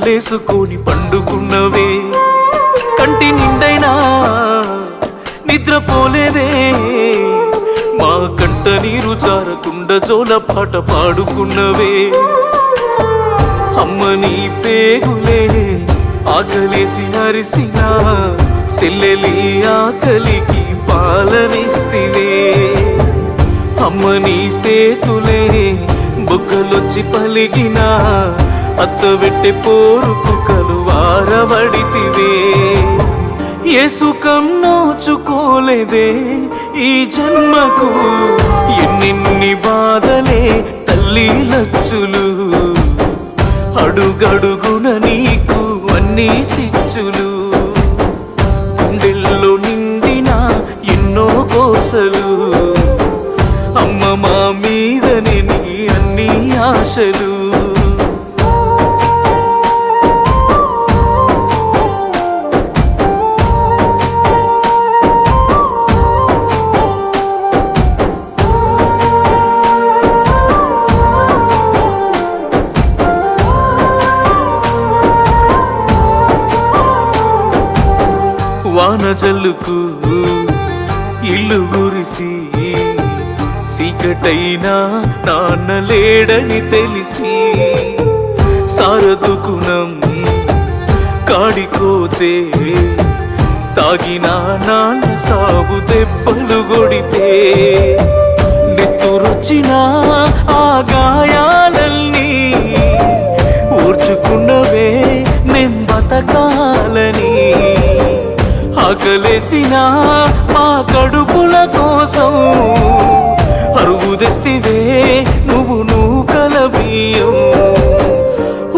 కళ్ళేసుకొని పండుకున్నవే, కంటి నిండైనా నిద్రపోలేదే, మా కంట నీరు జారకుండా జోల పాట పాడుకున్నవే. అమ్మ నీ పేగులే ఆకలేసి అరిసినా, చెల్లెలి ఆకలికి పాలనిస్తివే. అమ్మ నీ సేతులే బొగ్గలొచ్చి పలిగినా, అత్తబెట్టె పోరుకు కలువారబడితివే. ఏ సుఖం నోచుకోలేదే ఈ జన్మకు, ఎన్నెన్ని బాధలే తల్లి లచ్చులు, అడుగడుగున నీకు అన్నీ సిచ్చులు, గుండెల్లో నిండిన ఎన్నో కోసలు, అమ్మ మా మీదనే నీ అన్ని ఆశలు. వాన జల్లుకు ఇల్లు గురిసి, చీకటైనా నాన్న లేడని తెలిసి, సారదుకునం కాడికోతే తాగినా నాన్న సాగు దెబ్బలు కొడితే, నెత్తురొచ్చినా ఆ గాయాలన్నీ ఓర్చుకున్నవే మేం బతకాలని. ఆకలేసినా మా కడుపుల కోసం అరువు తెస్తివే నువ్వు నూకల బియ్యం,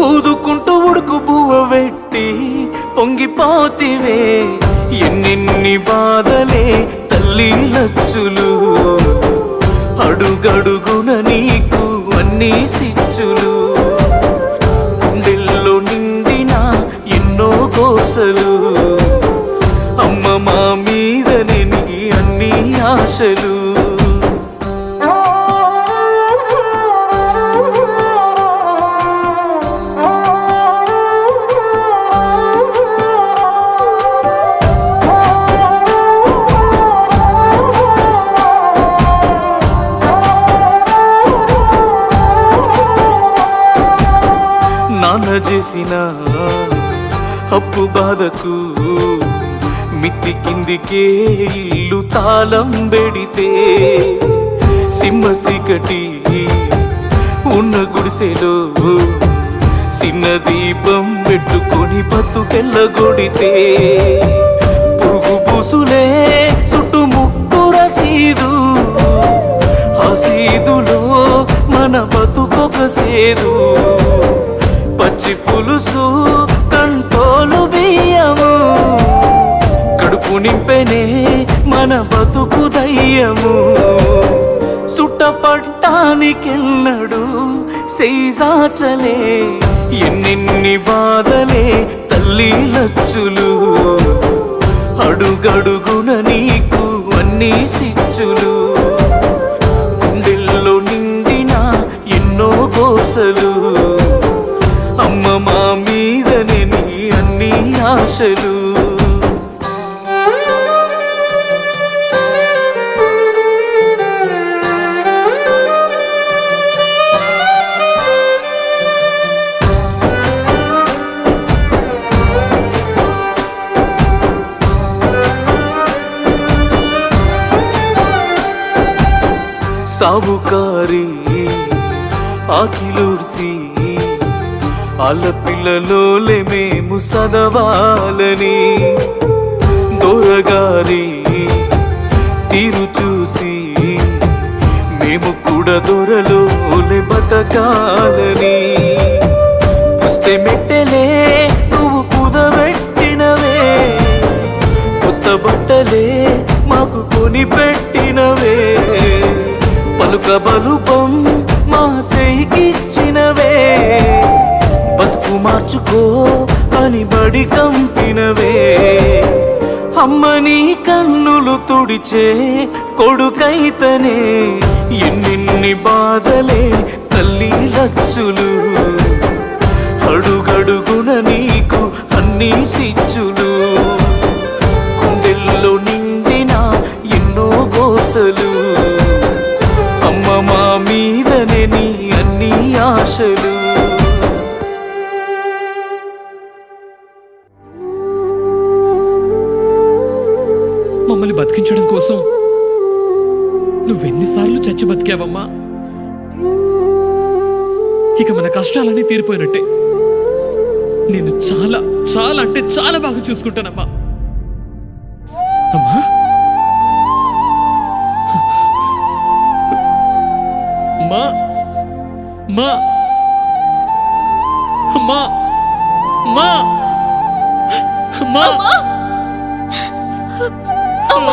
ఊదుకుంటూ ఉడుకు బువ్వ పెట్టి పొంగిపోతివే. ఎన్నెన్ని బాధలే తల్లి లచ్చులు, అడుగడుగున నీకు అన్నీ సిచ్చులు, గుండెల్లో నిండిన ఎన్నో కోసలు, అమ్మ మా మీదనే నీ అన్ని ఆశలు. నాన్న చేసిన అప్పు బాధకు మిత్తి కిందికే ఇల్లు తాళం పెడితే, సింహ సీకటి ఉన్న గుడిసెలో చిన్న దీపం పెట్టుకొని బతుకెళ్ళగొడితే, పురుగు పూసులే చుట్టుముట్టు రసీదు, ఆ సీదులో మన బతుకొక సేదు, పచ్చి పులుసు కంటోలు బియ్యము, కడుపు నింపెనే మన బతుకు దయ్యము, సుట్టపట్టానికెన్నడు సైజాచలే. ఎన్నెన్ని బాధలే తల్లి లచ్చులు, అడుగడుగున నీకు అన్నీ సిచ్చులు, గుండెల్లో నిండిన ఎన్నో కోసలు, అమ్మ మా మీదనే నీ అన్ని ఆశలు. సావుకారి ఆకిలూర్సి ఆళ్ళ పిల్లలోలే మేము చదవాలని, దొరగారి తీరు చూసి మేము కూడా దొరలోలే బతకాలని. పుస్తే మెట్టెలే నువ్వు కుదబెట్టినవే, కొత్త బట్టలే మాకు కొని పెట్టినవే, పలుక బలుపం మా సేకిచ్చినవే, బతుకు మార్చుకో అని బడి కంపినవే. అమ్మ నీ కన్నులు తుడిచే కొడుకైతనే, ఎన్నెన్ని బాధలే తల్లి లచ్చులు, అడుగడుగున నీకు అన్ని సిచ్చులు, గుండెల్లో నిండిన ఎన్నో గోసలు, అమ్మ మా మీదనే నీ అన్ని ఆశలు. మమ్మల్ని బతికించడం కోసం నువ్వెన్నిసార్లు చచ్చి బతికావమ్మా. ఇక మన కష్టాలన్నీ తీరిపోయినట్టే. నేను చాలా చాలా అంటే చాలా బాగా చూసుకుంటానమ్మా. అమ్మా మా మా మా మా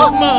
అమ్మా